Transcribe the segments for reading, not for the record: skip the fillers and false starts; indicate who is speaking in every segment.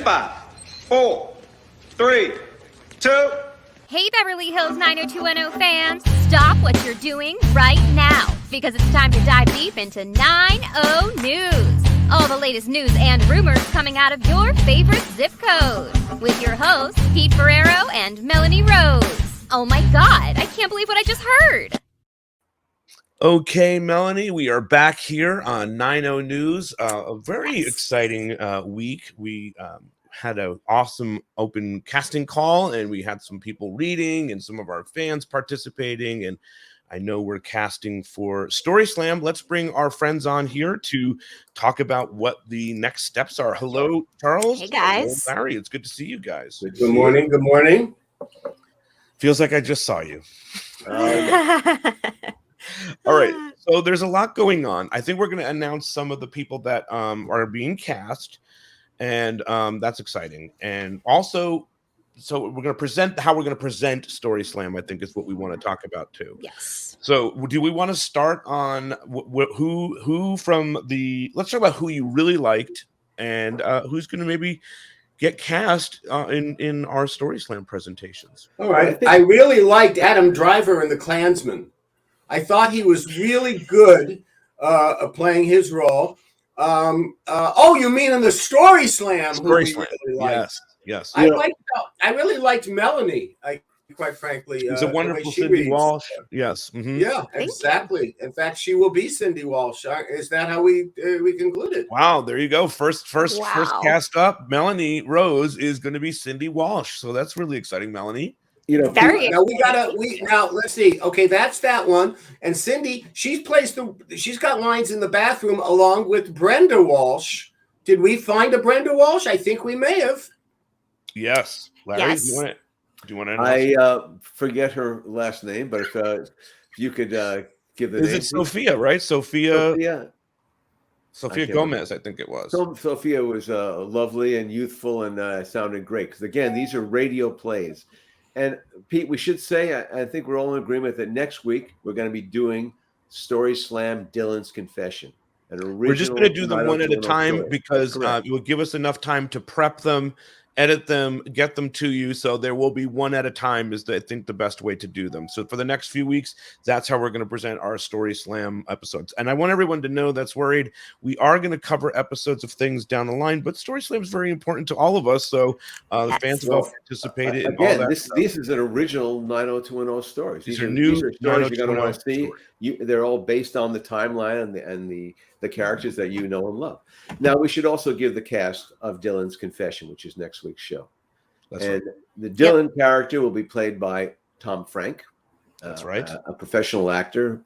Speaker 1: 5, 4, 3, 2.
Speaker 2: Hey, Beverly Hills 90210 fans, stop what you're doing right now, because it's time to dive deep into 90 News. All the latest news and rumors coming out of your favorite zip code. With your hosts, Pete Ferrero and Melanie Rose. Oh my God, I can't believe what I just heard.
Speaker 3: Okay, Melanie, we are back here on 90 News. A very exciting week. We had an awesome open casting call, and we had some people reading and some of our fans participating. And I know we're casting for Story Slam. Let's bring our friends on here to talk about what the next steps are. Hello, Charles.
Speaker 4: Hey, guys.
Speaker 3: Hello, Larry. It's good to see you guys.
Speaker 5: Good morning. Good morning.
Speaker 3: Feels like I just saw you. All right. So there's a lot going on. I think we're going to announce some of the people that are being cast, and that's exciting. And also, so we're going to present how we're going to present Story Slam, I think is what we want to talk about too.
Speaker 4: Yes.
Speaker 3: So do we want to start on who from the, let's talk about who you really liked and who's going to maybe get cast in our Story Slam presentations.
Speaker 5: All right. I really liked Adam Driver in The Klansman. I thought he was really good playing his role. You mean in the Story Slam?
Speaker 3: Story Slam.
Speaker 5: Really
Speaker 3: Yes.
Speaker 5: I really liked Melanie. Quite frankly,
Speaker 3: it's a wonderful Cindy Walsh. Yes. Mm-hmm.
Speaker 5: Yeah, exactly. In fact, she will be Cindy Walsh. Is that how we concluded?
Speaker 3: Wow, there you go. First cast up. Melanie Rose is going to be Cindy Walsh. So that's really exciting, Melanie.
Speaker 5: Now let's see. Okay, that's that one. And Cindy, she's got lines in the bathroom along with Brenda Walsh. Did we find a Brenda Walsh? I think we may have.
Speaker 3: Yes. Larry,
Speaker 4: yes.
Speaker 3: Do you want to announce?
Speaker 6: I forget her last name, but if you could give the name.
Speaker 3: Is it Sophia, right? Sophia Gomez, I think it was.
Speaker 6: Sophia was lovely and youthful and sounded great. Because again, these are radio plays. And Pete, we should say, I think we're all in agreement that next week we're going to be doing Story Slam Dylan's Confession.
Speaker 3: We're just going to do them one at a time because it will give us enough time to prep them, edit them, get them to you. So there will be one at a time is, I think, the best way to do them. So for the next few weeks, that's how we're going to present our Story Slam episodes. And I want everyone to know that's worried. We are going to cover episodes of things down the line, but Story Slam is very important to all of us. So the fans have all participated.
Speaker 6: Again, this is an original 90210 stories.
Speaker 3: These are new
Speaker 6: stories you're going to want to see. They're all based on the timeline and the characters that you know and love. Now, we should also give the cast of Dylan's Confession, which is next week's show. The Dylan character will be played by Tom Frank.
Speaker 3: That's right.
Speaker 6: A professional actor.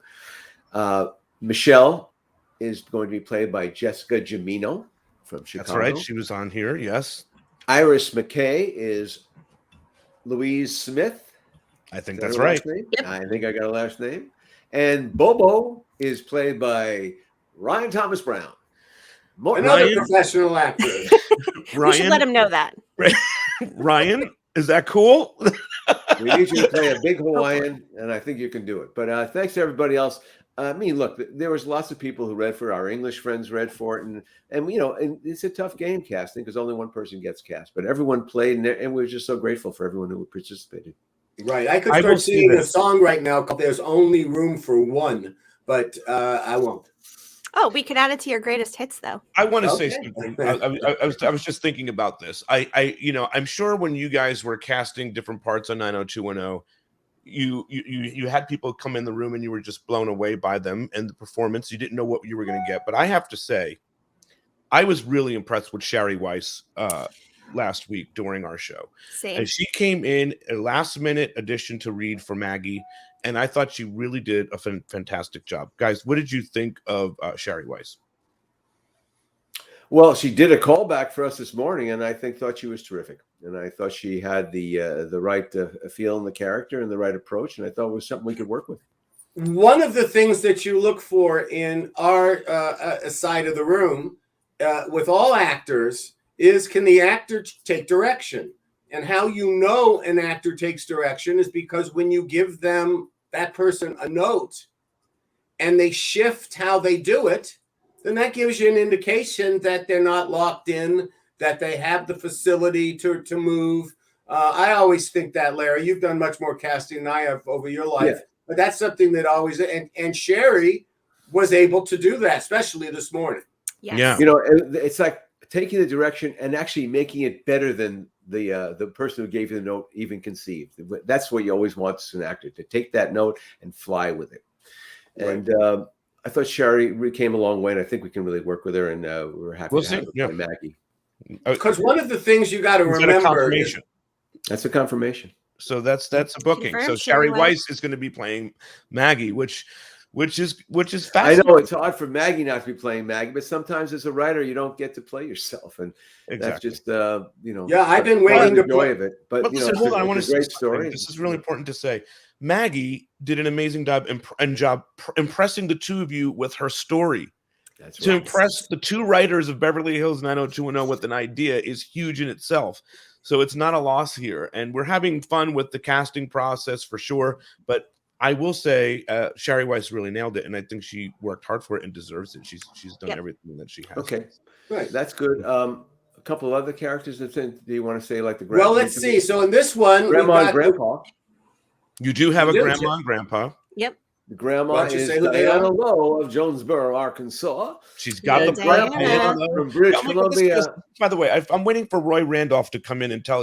Speaker 6: Michelle is going to be played by Jessica Jimino from Chicago.
Speaker 3: That's right. She was on here. Yes.
Speaker 6: Iris McKay is Louise Smith.
Speaker 3: I think that's right.
Speaker 6: Yep. I think I got a last name. And Bobo is played by Ryan Thomas Brown.
Speaker 5: Another professional actor.
Speaker 4: We should let him know that.
Speaker 3: Ryan, is that cool?
Speaker 6: We need you to play a big Hawaiian, and I think you can do it. But thanks to everybody else. I mean, look, there was lots of people who read for it. Our English friends read for it, and it's a tough game casting because only one person gets cast. But everyone played, and we're just so grateful for everyone who participated.
Speaker 5: Right. I could start singing a song right now called "There's Only Room for One," but I won't.
Speaker 4: Oh, we could add it to your greatest hits, though.
Speaker 3: I want to say something. I was just thinking about this. I'm sure when you guys were casting different parts on 90210, you had people come in the room and you were just blown away by them and the performance. You didn't know what you were going to get. But I have to say, I was really impressed with Shari Weiss last week during our show.
Speaker 4: Same.
Speaker 3: And she came in a last-minute addition to read for Maggie. And I thought she really did a fantastic job. Guys, what did you think of Shari Weiss?
Speaker 6: Well, she did a callback for us this morning, and I thought she was terrific. And I thought she had the right feel in the character and the right approach, and I thought it was something we could work with.
Speaker 5: One of the things that you look for in our side of the room with all actors is, can the actor take direction? And how you know an actor takes direction is because when you give that person a note and they shift how they do it, then that gives you an indication that they're not locked in, that they have the facility to move. I always think that, Larry, you've done much more casting than I have over your life, but that's something that always, and Sherry was able to do that, especially this morning.
Speaker 4: Yes.
Speaker 3: Yeah.
Speaker 6: You know, it's like taking the direction and actually making it better than the person who gave you the note even conceived. That's what you always want as an actor, to take that note and fly with it.
Speaker 5: Right.
Speaker 6: And I thought Sherry came a long way, and I think we can really work with her, and we're happy to have her play Maggie.
Speaker 5: Because one of the things you got to remember is,
Speaker 6: that's a confirmation.
Speaker 3: So that's a booking.
Speaker 4: Confirmed,
Speaker 3: So Sherry
Speaker 4: Weiss
Speaker 3: Weiss is going to be playing Maggie, which is
Speaker 6: I
Speaker 3: fascinating.
Speaker 6: know it's hard for Maggie not to be playing Maggie, but sometimes as a writer, you don't get to play yourself, and that's just
Speaker 5: Yeah, I've been waiting to
Speaker 6: joy of it. But
Speaker 3: listen, hold on, I want to say
Speaker 6: great
Speaker 3: something.
Speaker 6: story.
Speaker 3: This is really important to say. Maggie did an amazing job impressing the two of you with her story.
Speaker 6: That's
Speaker 3: To
Speaker 6: right.
Speaker 3: impress the two writers of Beverly Hills 90210 with an idea is huge in itself. So it's not a loss here. And we're having fun with the casting process for sure. But I will say Sherry Weiss really nailed it. And I think she worked hard for it and deserves it. She's done everything that she has.
Speaker 6: Okay. Right. That's good. A couple of other characters. Do you want to say like the grandma?
Speaker 5: well, let's see. So in this one,
Speaker 6: Grandma and Grandpa.
Speaker 3: You do have a
Speaker 5: You do,
Speaker 3: grandma and grandpa.
Speaker 4: Yep.
Speaker 6: The grandma
Speaker 5: Why don't you
Speaker 6: is
Speaker 5: say who they
Speaker 6: Diana
Speaker 5: are?
Speaker 6: Lowe of Jonesboro, Arkansas.
Speaker 3: She's got the
Speaker 4: Diana.
Speaker 3: grandpa.
Speaker 6: From British
Speaker 3: Oh my God,
Speaker 6: Columbia.
Speaker 3: by the way, I'm waiting for Roy Randolph to come in and tell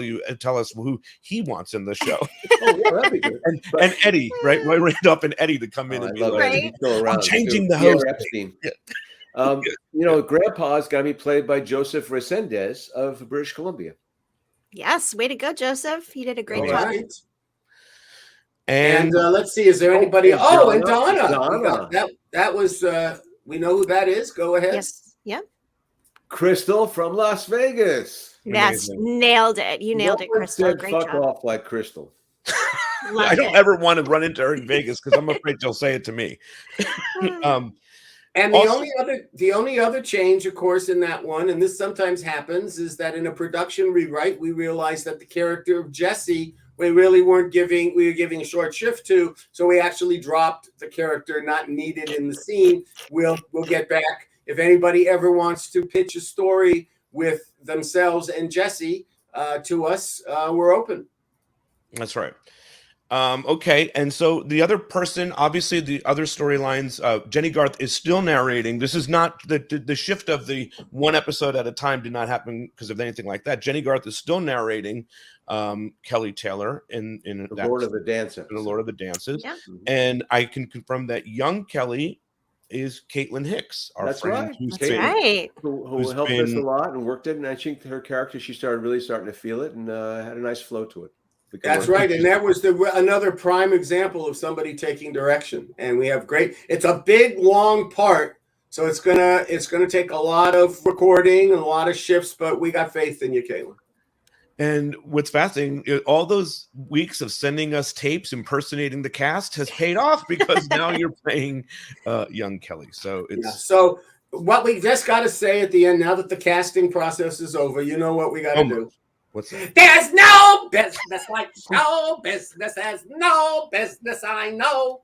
Speaker 3: us who he wants in the show.
Speaker 6: Oh, yeah, that'd be good.
Speaker 3: and Eddie, right? Roy Randolph and Eddie to come in
Speaker 6: I
Speaker 3: and be
Speaker 6: love
Speaker 3: like,
Speaker 6: it. He's still around.
Speaker 3: changing the
Speaker 6: Pierre
Speaker 3: host.
Speaker 6: Epstein.
Speaker 3: Yeah.
Speaker 6: Grandpa's going to be played by Joseph Resendez of British Columbia.
Speaker 4: Yes. Way to go, Joseph. You did a great
Speaker 5: All
Speaker 4: job.
Speaker 5: right.
Speaker 3: And
Speaker 5: And let's see, is there anybody?
Speaker 6: and
Speaker 5: Oh, and
Speaker 6: Donna.
Speaker 5: Donna. We got that was we know who that is. Go ahead.
Speaker 4: Yes. Yep.
Speaker 6: Crystal from Las Vegas.
Speaker 4: Yes.
Speaker 3: Amazing.
Speaker 4: Nailed it. You nailed
Speaker 6: No
Speaker 4: it,
Speaker 6: one
Speaker 4: Crystal.
Speaker 6: said
Speaker 4: Great
Speaker 6: fuck
Speaker 4: job.
Speaker 6: off like Crystal.
Speaker 3: I
Speaker 4: Loved
Speaker 3: don't
Speaker 4: it.
Speaker 3: ever want to run into her in Vegas because I'm afraid she'll say it to me.
Speaker 5: And
Speaker 3: Also-
Speaker 5: the only other change, of course, in that one, and this sometimes happens, is that in a production rewrite, we realized that the character of Jesse, we were giving a short shift to, so we actually dropped the character not needed in the scene. We'll get back. If anybody ever wants to pitch a story with themselves and Jesse to us, we're open.
Speaker 3: That's right. Okay, and so the other person, obviously, the other storylines. Jenny Garth is still narrating. This is not the shift of the one episode at a time did not happen because of anything like that. Jenny Garth is still narrating Kelly Taylor in
Speaker 6: The Lord of the Dance.
Speaker 3: The Lord of the Dances,
Speaker 4: Yeah.
Speaker 3: and I can confirm that young Kelly is Caitlin Hicks, our
Speaker 6: That's
Speaker 3: friend,
Speaker 6: right.
Speaker 3: who's
Speaker 4: That's
Speaker 3: been-
Speaker 4: right.
Speaker 6: Who
Speaker 3: who's
Speaker 6: helped us a
Speaker 3: been-
Speaker 6: lot and worked it. And I think her character, she started starting to feel it and had a nice flow to it.
Speaker 5: That's right, and that was another prime example of somebody taking direction. And we have it's a big, long part, so it's gonna take a lot of recording and a lot of shifts. But we got faith in you, Caitlin.
Speaker 3: And what's fascinating, all those weeks of sending us tapes impersonating the cast has paid off because now you're playing young Kelly. So it's
Speaker 5: Yeah. So what we just got to say at the end, now that the casting process is over, you know what we got to do.
Speaker 3: What's that?
Speaker 5: There's no business like show business. There's no business I know.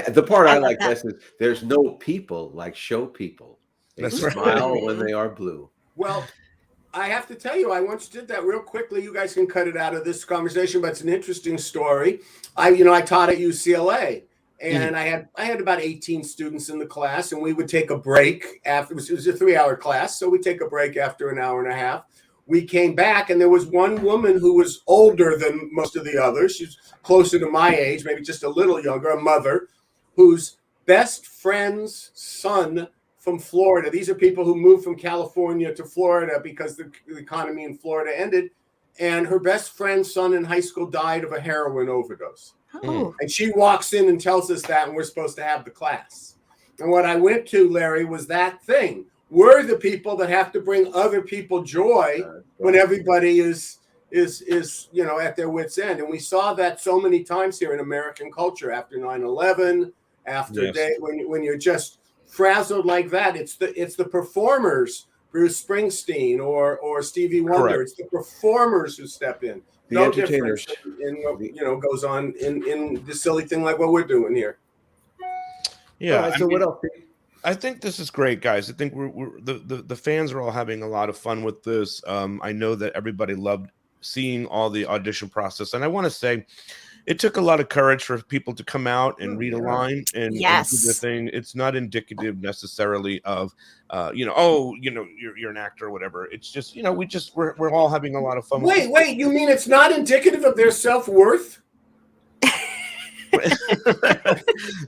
Speaker 6: The part I
Speaker 4: love
Speaker 6: like
Speaker 4: that.
Speaker 6: best is there's no people like show people. They
Speaker 3: That's right.
Speaker 6: smile when they are blue.
Speaker 5: Well, I have to tell you, I once did that real quickly. You guys can cut it out of this conversation, but it's an interesting story. I taught at UCLA, and I had about 18 students in the class, and we would take a break after. It was a 3-hour class, so we take a break after an hour and a half. We came back, and there was one woman who was older than most of the others. She's closer to my age, maybe just a little younger, a mother, whose best friend's son from Florida. These are people who moved from California to Florida because the economy in Florida ended. And her best friend's son in high school died of a heroin overdose.
Speaker 4: Oh.
Speaker 5: And she walks in and tells us that, and we're supposed to have the class. And what I went to, Larry, was that thing. We're the people that have to bring other people joy when everybody is at their wits' end. And we saw that so many times here in American culture after 9/11, after day when you're just frazzled like that. It's the performers, Bruce Springsteen or Stevie Wonder.
Speaker 3: Correct.
Speaker 5: It's the performers who step in.
Speaker 6: The entertainers.
Speaker 5: In what goes on in the silly thing like what we're doing here.
Speaker 3: Yeah.
Speaker 6: All right, so what else?
Speaker 3: I think this is great, guys. I think the fans are all having a lot of fun with this. I know that everybody loved seeing all the audition process, and I want to say it took a lot of courage for people to come out and read a line and do the
Speaker 4: Yes.
Speaker 3: thing. It's not indicative necessarily of, oh, you're an actor or whatever. It's just, we're all having a lot of fun.
Speaker 5: Wait, you mean it's not indicative of their self-worth?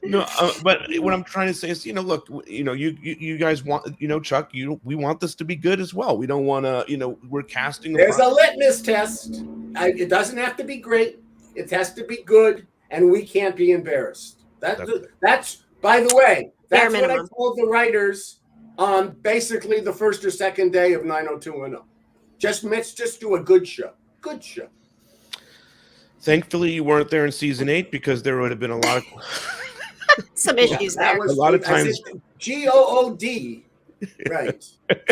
Speaker 3: No, but what I'm trying to say is, look, you guys want, Chuck, we want this to be good as well. We don't want to, we're casting.
Speaker 5: There's a litmus test. It doesn't have to be great. It has to be good, and we can't be embarrassed. That's by the way, that's what I told the writers on basically the first or second day of 90210. Let's just do a good show. Good show.
Speaker 3: Thankfully, you weren't there in season 8 because there would have been a lot of
Speaker 4: some issues there.
Speaker 3: A lot of times,
Speaker 5: GOOD, right?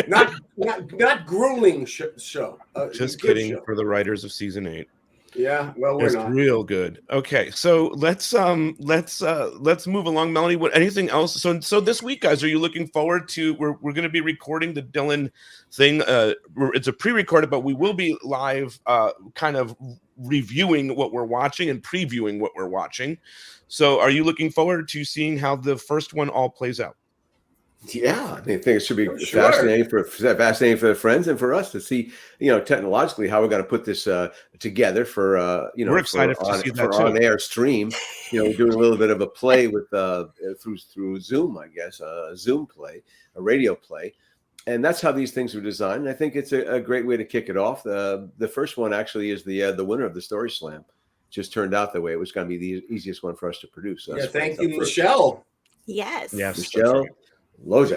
Speaker 5: not grueling show.
Speaker 3: Just kidding for the writers of season 8.
Speaker 5: Yeah, well, we're not
Speaker 3: real good. Okay, so let's move along, Melanie. Anything else? So this week, guys, are you looking forward to? We're going to be recording the Dylan thing. It's a pre-recorded, but we will be live, kind of reviewing what we're watching and previewing what we're watching. So, are you looking forward to seeing how the first one all plays out?
Speaker 6: Yeah, I think it should be fascinating for the friends and for us to see, technologically how we're going to put this together for,
Speaker 3: we're excited to see that too.
Speaker 6: On-air stream. Doing a little bit of a play with through Zoom, I guess, a Zoom play, a radio play, and that's how these things are designed. And I think it's a great way to kick it off. The first one actually is the winner of the Story Slam. Just turned out that way. It was going to be the easiest one for us to produce. So
Speaker 5: thank you, Michelle.
Speaker 4: Yes,
Speaker 6: Michelle. Loze.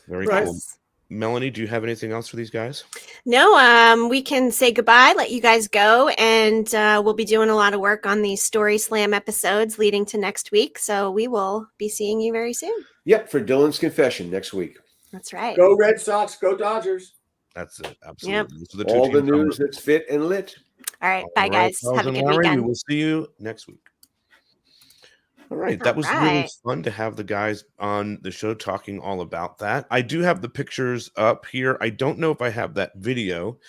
Speaker 3: Very cool. Melanie, do you have anything else for these guys?
Speaker 4: No, we can say goodbye, let you guys go, and we'll be doing a lot of work on these Story Slam episodes leading to next week. So we will be seeing you very soon.
Speaker 6: Yep, for Dylan's Confession next week.
Speaker 4: That's right.
Speaker 5: Go Red Sox, go Dodgers.
Speaker 3: That's it. Absolutely.
Speaker 4: Yep.
Speaker 6: All the news that's fit and lit.
Speaker 4: All right. Bye, guys. Have a good weekend.
Speaker 3: We will see you next week. All right. That was really fun to have the guys on the show talking all about that. I do have the pictures up here. I don't know if I have that video.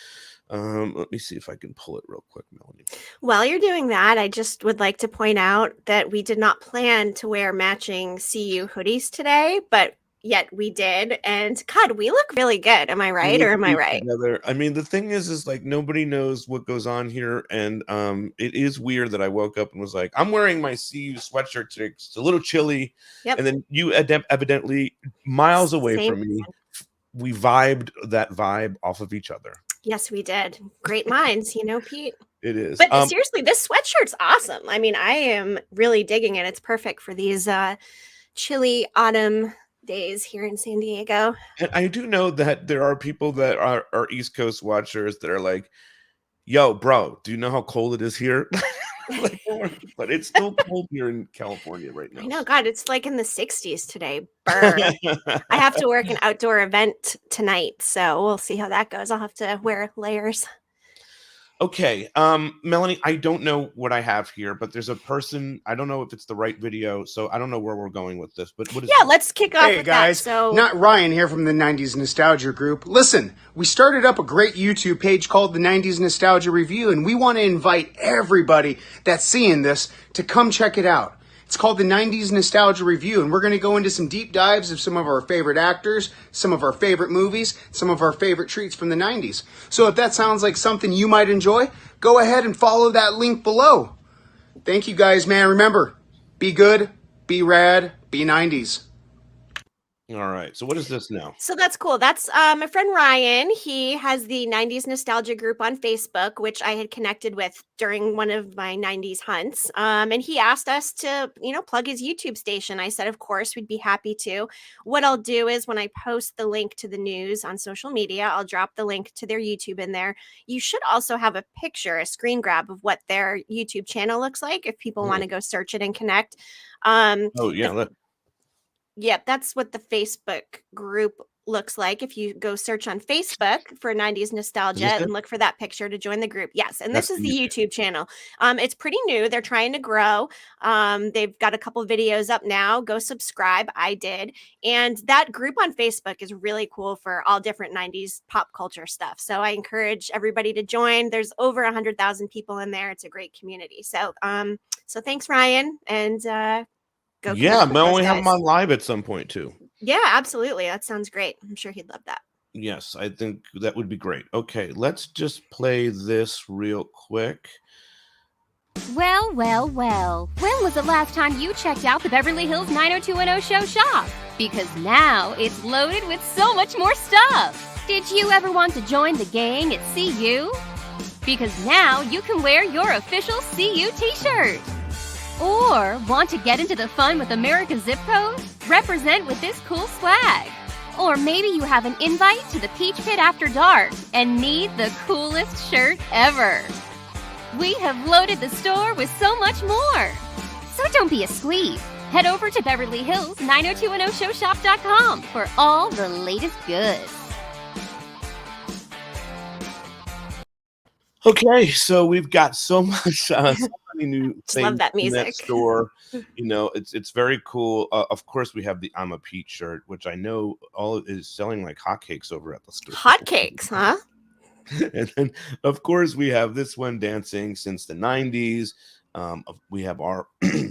Speaker 3: Let me see if I can pull it real quick, Melanie.
Speaker 4: While you're doing that, I just would like to point out that we did not plan to wear matching CU hoodies today, but yet we did. And God, we look really good. Am I right? Or am I right?
Speaker 3: Together. I mean, the thing is like nobody knows what goes on here. And it is weird that I woke up and was like, I'm wearing my CU sweatshirt today. It's a little chilly.
Speaker 4: Yep.
Speaker 3: And then you evidently miles away from me, we vibed that vibe off of each other.
Speaker 4: Yes, we did. Great minds, Pete.
Speaker 3: It is.
Speaker 4: But seriously, this sweatshirt's awesome. I mean, I am really digging it. It's perfect for these chilly autumn days here in San Diego.
Speaker 3: And I do know that there are people that are East Coast watchers that are like, yo, bro, do you know how cold it is here? But it's still cold here in California right now.
Speaker 4: I know, God, it's like in the 60s today. Burr. I have to work an outdoor event tonight, so we'll see how that goes. I'll have to wear layers.
Speaker 3: Okay, Melanie, I don't know what I have here, but there's a person. I don't know if it's the right video, so I don't know where we're going with this. But what is?
Speaker 4: Yeah, let's kick off.
Speaker 7: Hey guys, not Ryan here from the 90s Nostalgia Group. Listen, we started up a great YouTube page called the 90s Nostalgia Review, and we want to invite everybody that's seeing this to come check it out. It's called the 90s Nostalgia Review, and we're going to go into some deep dives of some of our favorite actors, some of our favorite movies, some of our favorite treats from the 90s. So if that sounds like something you might enjoy, go ahead and follow that link below. Thank you guys, man. Remember, be good, be rad, be 90s.
Speaker 3: All right. So what is this now?
Speaker 4: So that's cool. That's my friend Ryan. He has the 90s Nostalgia Group on Facebook, which I had connected with during one of my 90s hunts. And he asked us to, plug his YouTube station. I said, of course, we'd be happy to. What I'll do is when I post the link to the news on social media, I'll drop the link to their YouTube in there. You should also have a picture, a screen grab of what their YouTube channel looks like if people want to go search it and connect.
Speaker 3: Oh, yeah.
Speaker 4: Yeah, that's what the Facebook group looks like if you go search on Facebook for 90s nostalgia
Speaker 3: Is this it?
Speaker 4: and look for that picture to join the group. Yes, and this
Speaker 3: That's
Speaker 4: is
Speaker 3: the
Speaker 4: the YouTube channel. It's pretty new. They're trying to grow. They've got a couple videos up now. Go subscribe. I did. And that group on Facebook is really cool for all different 90s pop culture stuff. So I encourage everybody to join. There's over 100,000 people in there. It's a great community. So so thanks, Ryan, and go
Speaker 3: Yeah,
Speaker 4: connect with
Speaker 3: Mel,
Speaker 4: those
Speaker 3: we have him
Speaker 4: guys.
Speaker 3: on live at some point too.
Speaker 4: Yeah, absolutely. That sounds great. I'm sure he'd love that.
Speaker 3: Yes, I think that would be great. Okay, let's just play this real quick.
Speaker 2: Well, well, well. When was the last time you checked out the Beverly Hills 90210 Show shop? Because now it's loaded with so much more stuff. Did you ever want to join the gang at CU? Because now you can wear your official CU t-shirt. Or want to get into the fun with America's zip code? Represent with this cool swag. Or maybe you have an invite to the Peach Pit after dark and need the coolest shirt ever. We have loaded the store with so much more. So don't be a squeeze. Head over to Beverly Hills 90210showshop.com for all the latest goods.
Speaker 3: Okay, so we've got so much, so many new
Speaker 4: Just
Speaker 3: things
Speaker 4: love that
Speaker 3: in that
Speaker 4: music.
Speaker 3: store. You know, it's very cool. Of course, we have the I'm a Pete shirt, which I know all is selling like hotcakes over at the store.
Speaker 4: Hotcakes, huh?
Speaker 3: And then, of course, we have this one dancing since the 90s. We have our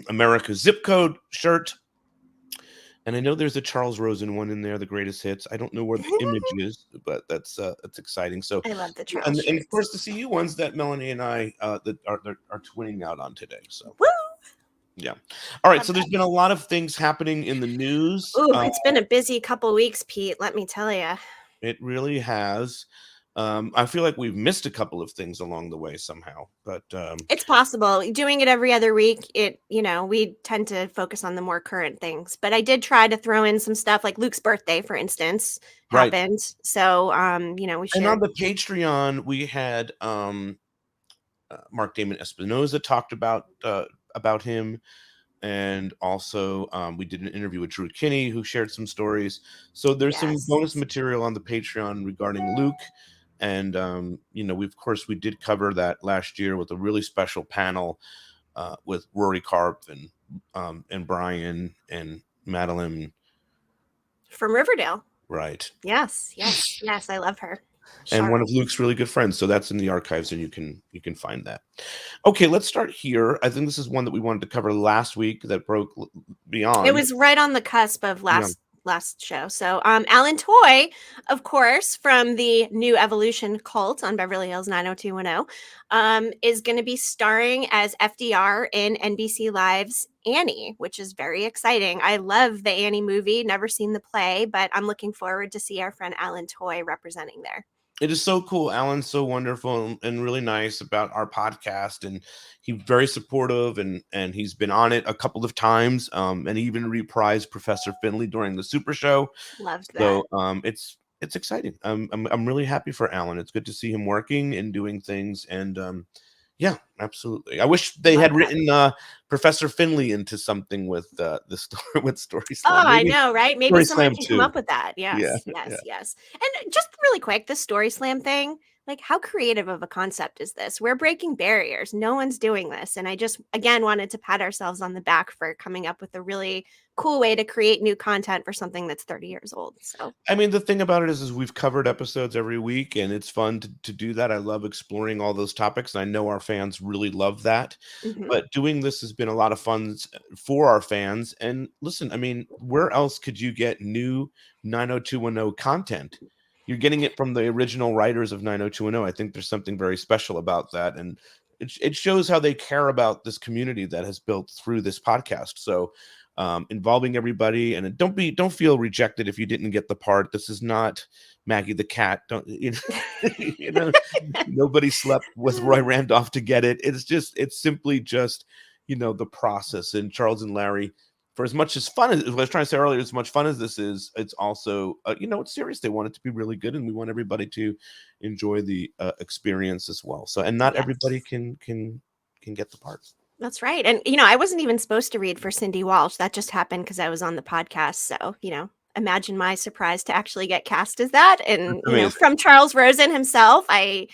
Speaker 3: America zip code shirt. And I know there's a Charles Rosen one in there, the greatest hits. I don't know where the image is, but that's exciting. So,
Speaker 4: I love the Charles
Speaker 3: and of
Speaker 4: shirts.
Speaker 3: course, the CU ones that Melanie and I that are twinning out on today. So,
Speaker 4: Woo!
Speaker 3: yeah. All right.
Speaker 4: Love
Speaker 3: So there's
Speaker 4: that.
Speaker 3: been a lot of things happening in the news.
Speaker 4: Ooh, it's been a busy couple weeks, Pete. Let me tell you.
Speaker 3: It really has. I feel like we've missed a couple of things along the way somehow, but
Speaker 4: It's possible. Doing it every other week, we tend to focus on the more current things. But I did try to throw in some stuff like Luke's birthday, for instance,
Speaker 3: Right.
Speaker 4: happened. So, we
Speaker 3: and on
Speaker 4: shared.
Speaker 3: the Patreon we had Mark Damon Espinoza talked about him, and also we did an interview with Drew Kinney who shared some stories. So there's some bonus
Speaker 4: Yes.
Speaker 3: material on the Patreon regarding Luke. And we did cover that last year with a really special panel with Rory Karp and Brian and Madeline.
Speaker 4: From Riverdale.
Speaker 3: Right.
Speaker 4: Yes. I love her.
Speaker 3: And one
Speaker 4: Sharp.
Speaker 3: of Luke's really good friends. So that's in the archives, and you can find that. Okay, let's start here. I think this is one that we wanted to cover last week that broke beyond.
Speaker 4: It was right on the cusp of last show. So Alan Toy, of course, from the New Evolution cult on Beverly Hills 90210, is going to be starring as FDR in NBC Live's Annie, which is very exciting. I love the Annie movie, never seen the play, but I'm looking forward to see our friend Alan Toy representing there.
Speaker 3: It is so cool. Alan's so wonderful and really nice about our podcast, and he's very supportive, and he's been on it a couple of times, and he even reprised Professor Finley during the Super Show.
Speaker 4: Loved that.
Speaker 3: So it's exciting. I'm really happy for Alan. It's good to see him working and doing things, and yeah, absolutely. I wish they had written Professor Finley into something with the story with Story Slam.
Speaker 4: Oh,
Speaker 3: Maybe
Speaker 4: I know, right? Maybe
Speaker 3: Story
Speaker 4: someone
Speaker 3: Slam
Speaker 4: can
Speaker 3: 2.
Speaker 4: come up with that. Yes. And just really quick, the Story Slam thing, like how creative of a concept is this? We're breaking barriers. No one's doing this. And I just, again, wanted to pat ourselves on the back for coming up with a really cool way to create new content for something that's 30 years old. So,
Speaker 3: I mean, the thing about it is we've covered episodes every week, and it's fun to do that. I love exploring all those topics, and I know our fans really love that.
Speaker 4: mhm.
Speaker 3: But doing this has been a lot of fun for our fans. And listen, I mean, where else could you get new 90210 content? You're getting it from the original writers of 90210. I think there's something very special about that, and it shows how they care about this community that has built through this podcast. So involving everybody, and don't feel rejected if you didn't get the part. This is not Maggie the cat. Don't nobody slept with Roy Randolph to get it. It's simply just the process. And Charles and Larry, for as much as fun as I was trying to say earlier, as much fun as this is, it's also it's serious. They want it to be really good, and we want everybody to enjoy the experience as well. So, and not everybody can get the parts.
Speaker 4: That's right. And, I wasn't even supposed to read for Cindy Walsh. That just happened because I was on the podcast. So, imagine my surprise to actually get cast as that. And,
Speaker 3: Amazing.
Speaker 4: from Charles Rosen himself, I'm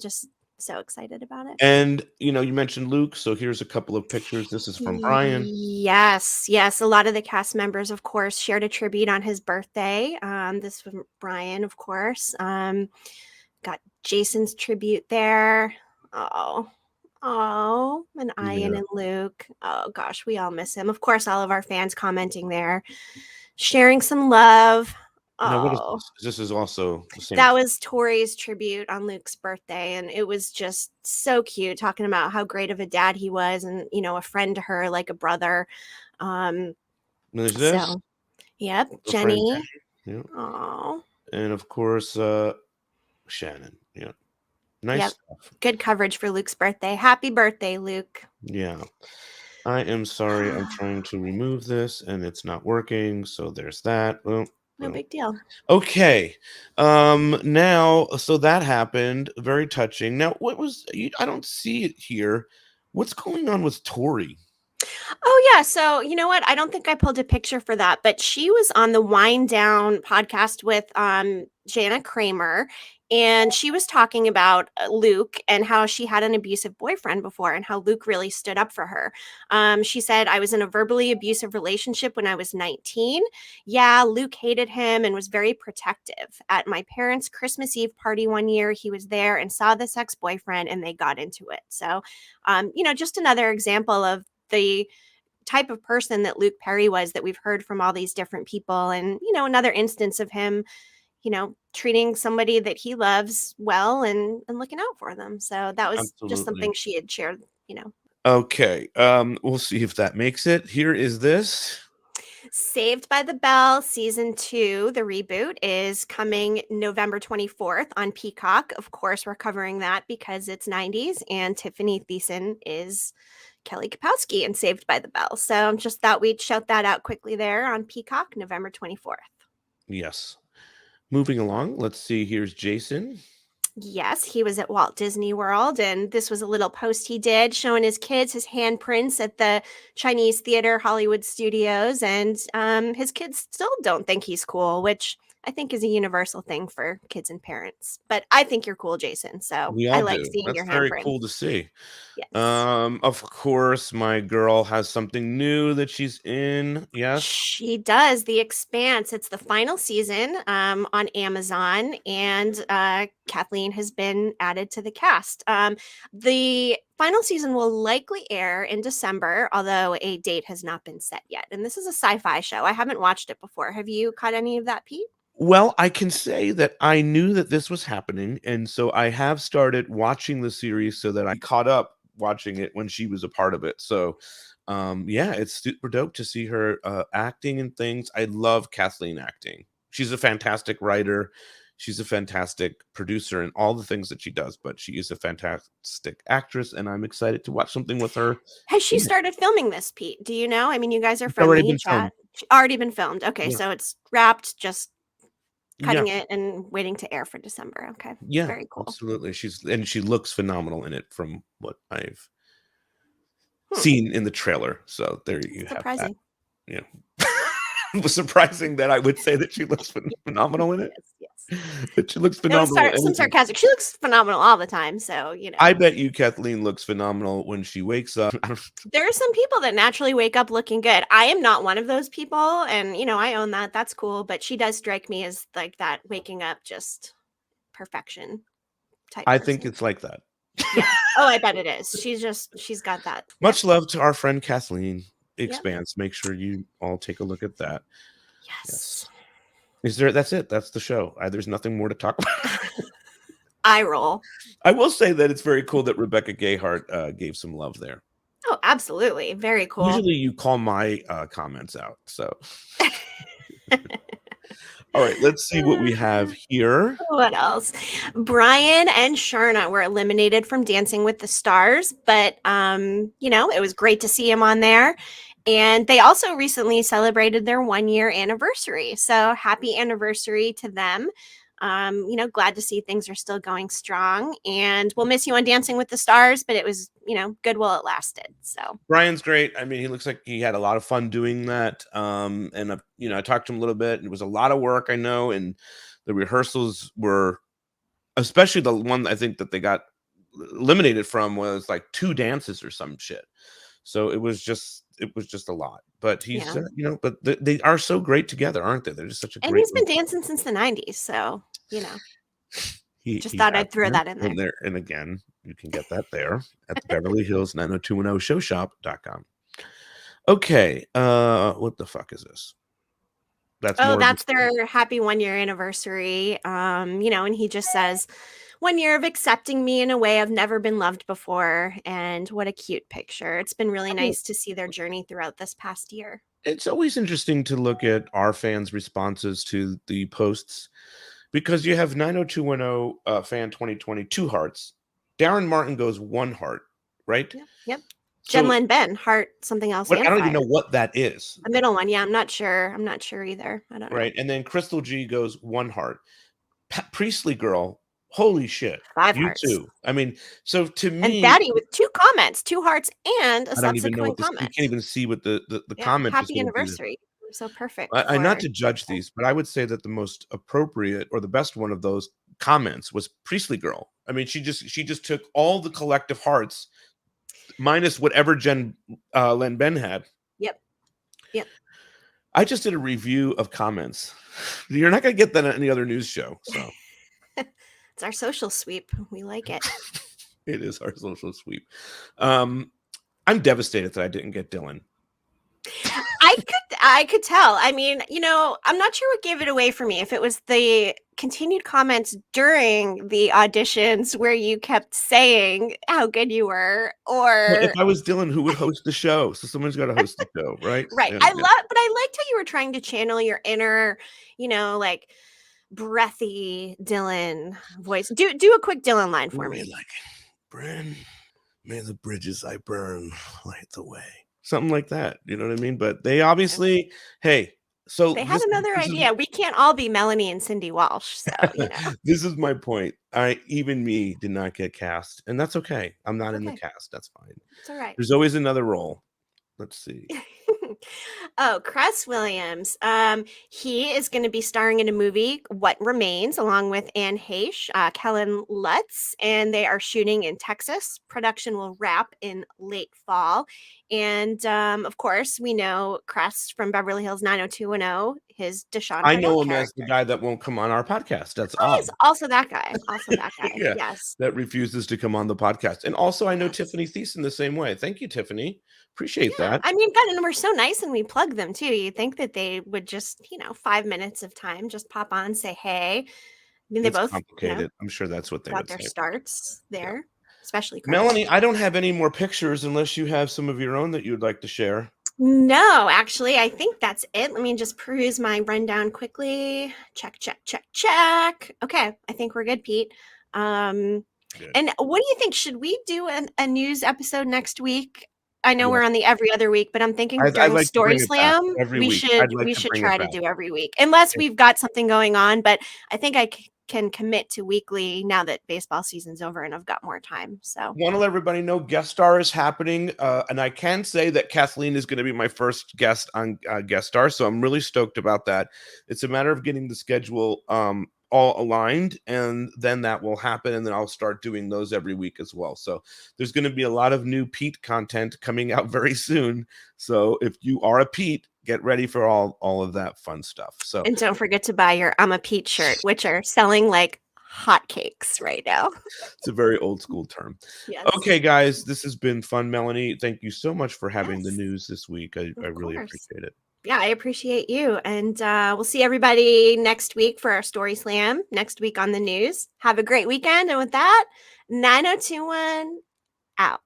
Speaker 4: just so excited about it.
Speaker 3: And, you mentioned Luke, so here's a couple of pictures. This is from Brian.
Speaker 4: Yes. A lot of the cast members, of course, shared a tribute on his birthday. This was Brian, of course. Got Jason's tribute there. Oh, and Ian and Luke. Oh gosh, we all miss him. Of course, all of our fans commenting there, sharing some love.
Speaker 3: Now, what is
Speaker 4: Oh,
Speaker 3: this? This is also the same.
Speaker 4: that was Tori's tribute on Luke's birthday, and it was just so cute, talking about how great of a dad he was, and a friend to her, like a brother.
Speaker 3: There's this.
Speaker 4: So, yep,
Speaker 3: her friend
Speaker 4: Jenny.
Speaker 3: Yeah.
Speaker 4: Oh,
Speaker 3: And of course, Shannon. Yeah. Nice
Speaker 4: Yep.
Speaker 3: stuff.
Speaker 4: Good coverage for Luke's birthday. Happy birthday, Luke.
Speaker 3: Yeah. I am sorry. I'm trying to remove this and it's not working. So there's that. Well,
Speaker 4: No big deal.
Speaker 3: okay. Now, so that happened. Very touching. Now, I don't see it here. What's going on with Tori?
Speaker 4: Oh, yeah. So, you know what? I don't think I pulled a picture for that, but she was on the Wind Down podcast with Jana Kramer, and she was talking about Luke and how she had an abusive boyfriend before and how Luke really stood up for her. She said, I was in a verbally abusive relationship when I was 19. Yeah, Luke hated him and was very protective. At my parents' Christmas Eve party one year, he was there and saw this ex-boyfriend and they got into it. So, just another example of the type of person that Luke Perry was that we've heard from all these different people, and another instance of him treating somebody that he loves well and looking out for them. So that was just something she had shared.
Speaker 3: Okay, we'll see if that makes it. Here is this.
Speaker 4: Saved by the Bell season 2, the reboot, is coming November 24th on Peacock. Of course, we're covering that because it's 90s and Tiffany Thiessen is Kelly Kapowski in Saved by the Bell. So just thought we'd shout that out quickly there on Peacock, November 24th.
Speaker 3: Yes. Moving along, let's see. Here's Jason.
Speaker 4: Yes, he was at Walt Disney World, and this was a little post he did showing his kids his handprints at the Chinese Theater Hollywood Studios, and his kids still don't think he's cool, which I think is a universal thing for kids and parents. But I think you're cool, Jason. So I like seeing
Speaker 3: That's
Speaker 4: your
Speaker 3: very
Speaker 4: handprint.
Speaker 3: cool to see.
Speaker 4: Yes.
Speaker 3: Of course, my girl has something new that she's in. Yes,
Speaker 4: She does. The Expanse. It's the final season on Amazon, and Kathleen has been added to the cast. The final season will likely air in December, although a date has not been set yet. And this is a sci-fi show. I haven't watched it before. Have you caught any of that, Pete?
Speaker 3: well, I can say that I knew that this was happening, and so I have started watching the series so that I caught up watching it when she was a part of it. So, yeah, it's super dope to see her acting and things. I love Kathleen acting. She's a fantastic writer. She's a fantastic producer and all the things that she does, but she is a fantastic actress, and I'm excited to watch something with her.
Speaker 4: Has she started filming this, Pete? Do you know? I mean, you guys are
Speaker 3: It's
Speaker 4: friendly.
Speaker 3: already
Speaker 4: You
Speaker 3: been
Speaker 4: chat. Already been filmed. Okay,
Speaker 3: Yeah.
Speaker 4: so it's wrapped, just cutting
Speaker 3: Yeah.
Speaker 4: it and waiting to air for December. Okay.
Speaker 3: Yeah,
Speaker 4: Very cool.
Speaker 3: absolutely. She looks phenomenal in it from what I've seen in the trailer. So there you
Speaker 4: Surprising.
Speaker 3: have that. Yeah. It was surprising that I would say that she looks phenomenal in it.
Speaker 4: Yes.
Speaker 3: But she looks
Speaker 4: No,
Speaker 3: phenomenal.
Speaker 4: some sarcastic. She looks phenomenal all the time. So,
Speaker 3: I bet you Kathleen looks phenomenal when she wakes up.
Speaker 4: there are some people that naturally wake up looking good. I am not one of those people. And, I own that. That's cool. But she does strike me as like that waking up just perfection type.
Speaker 3: I think it's like that.
Speaker 4: Yeah. Oh, I bet it is. She's got that.
Speaker 3: Much love to our friend Kathleen. Expanse. Make sure you all take a look at that.
Speaker 4: Yes.
Speaker 3: That's it. That's the show. There's nothing more to talk about.
Speaker 4: I roll.
Speaker 3: I will say that it's very cool that Rebecca Gayhart gave some love there.
Speaker 4: Oh, absolutely. Very cool.
Speaker 3: Usually you call my comments out. So, all right, let's see what we have here.
Speaker 4: What else? Brian and Sharna were eliminated from Dancing with the Stars, but it was great to see him on there. And they also recently celebrated their 1-year anniversary. So happy anniversary to them. Glad to see things are still going strong, and we'll miss you on Dancing with the Stars, but it was, good while it lasted. So
Speaker 3: Brian's great. I mean, he looks like he had a lot of fun doing that. And I talked to him a little bit, and it was a lot of work, I know, and the rehearsals were, especially the one I think that they got eliminated from, was like 2 dances or some shit. So it was just a lot. But he's but they are so great together, aren't they? They're just such a
Speaker 4: and
Speaker 3: great.
Speaker 4: he's been dancing since the 90s, so just
Speaker 3: He
Speaker 4: thought
Speaker 3: has
Speaker 4: I'd throw that in
Speaker 3: been
Speaker 4: there.
Speaker 3: And again, you can get that there at the Beverly Hills 90210showshop.com. Okay, what the fuck is this?
Speaker 4: That's their happy 1-year anniversary. And he just says, 1 year of accepting me in a way I've never been loved before. And what a cute picture. It's been really nice to see their journey throughout this past year.
Speaker 3: It's always interesting to look at our fans' responses to the posts, because you have 90210 fan 2020 2 hearts. Darren Martin goes 1 heart, right?
Speaker 4: Yep.
Speaker 3: So,
Speaker 4: Jen Len Ben, heart, something else.
Speaker 3: I don't even
Speaker 4: fire.
Speaker 3: know what that is.
Speaker 4: The middle one. Yeah, I'm not sure. I'm not sure either. I don't know.
Speaker 3: Right. And then Crystal G goes 1 heart. Priestley Girl, holy shit.
Speaker 4: 5
Speaker 3: you
Speaker 4: hearts.
Speaker 3: too. I mean, so to me,
Speaker 4: and Daddy with 2 comments, 2 hearts, and a
Speaker 3: I don't even know
Speaker 4: subsequent
Speaker 3: what this, you
Speaker 4: comment.
Speaker 3: can't even see what the comment is
Speaker 4: Happy
Speaker 3: gonna be.
Speaker 4: anniversary. So perfect.
Speaker 3: I not to judge these, but I would say that the most appropriate or the best one of those comments was Priestley Girl. I mean, she just took all the collective hearts minus whatever Jen Len Ben had.
Speaker 4: Yep.
Speaker 3: I just did a review of comments. You're not going to get that on any other news show. So
Speaker 4: it's our social sweep. We like it.
Speaker 3: It is our social sweep. I'm devastated that I didn't get Dylan.
Speaker 4: I could tell. I mean, I'm not sure what gave it away for me. If it was the continued comments during the auditions where you kept saying how good you were, or
Speaker 3: if I was Dylan, who would host the show? So someone's got to host the show, right?
Speaker 4: Right.
Speaker 3: And,
Speaker 4: but I liked how you were trying to channel your inner, like breathy Dylan voice. Do a quick Dylan line for me.
Speaker 3: Like, Bren, may the bridges I burn light the way. Something like that. You know what I mean? But they obviously, hey, so
Speaker 4: they had another idea. We can't all be Melanie and Cindy Walsh. So,
Speaker 3: this is my point. Even me did not get cast, and that's okay. I'm not in the cast. That's fine.
Speaker 4: It's all right.
Speaker 3: There's always another role. Let's see.
Speaker 4: Cress Williams. He is going to be starring in a movie, What Remains, along with Anne Heche, Kellen Lutz, and they are shooting in Texas. Production will wrap in late fall. And of course, we know Cress from Beverly Hills 90210, his Deshaun.
Speaker 3: I know him as the guy that won't come on our podcast. That's
Speaker 4: he's also that guy.
Speaker 3: Yeah,
Speaker 4: yes.
Speaker 3: That refuses to come on the podcast. And also, I know Tiffany Thiessen the same way. Thank you, Tiffany. Appreciate that.
Speaker 4: I mean, God, and we're so nice and we plug them too. You think that they would just, 5 minutes of time, just pop on, say, hey. I mean, they both
Speaker 3: complicated. I'm sure that's what they
Speaker 4: got
Speaker 3: would
Speaker 4: their
Speaker 3: say.
Speaker 4: Starts there, especially Chris.
Speaker 3: Melanie, I don't have any more pictures unless you have some of your own that you would like to share.
Speaker 4: No, actually, I think that's it. Let me just peruse my rundown quickly. Check. Okay, I think we're good, Pete. And what do you think? Should we do a news episode next week? I know we're on the every other week, but I'm thinking during
Speaker 3: like
Speaker 4: Story Slam, we should try to do every week, unless we've got something going on. But I think I can commit to weekly now that baseball season's over and I've got more time. So
Speaker 3: want to let everybody know guest star is happening, and I can say that Kathleen is going to be my first guest on guest star, so I'm really stoked about that. It's a matter of getting the schedule all aligned, and then that will happen, and then I'll start doing those every week as well. So there's going to be a lot of new Pete content coming out very soon. So if you are a Pete, get ready for all of that fun stuff. So,
Speaker 4: and don't forget to buy your I'm a Pete shirt, which are selling like hotcakes right now.
Speaker 3: It's a very old school term.
Speaker 4: Yes.
Speaker 3: Okay, guys, this has been fun. Melanie, thank you so much for having the news this week. I really appreciate it.
Speaker 4: Yeah, I appreciate you. And we'll see everybody next week for our Story Slam, next week on the news. Have a great weekend. And with that, 9021 out.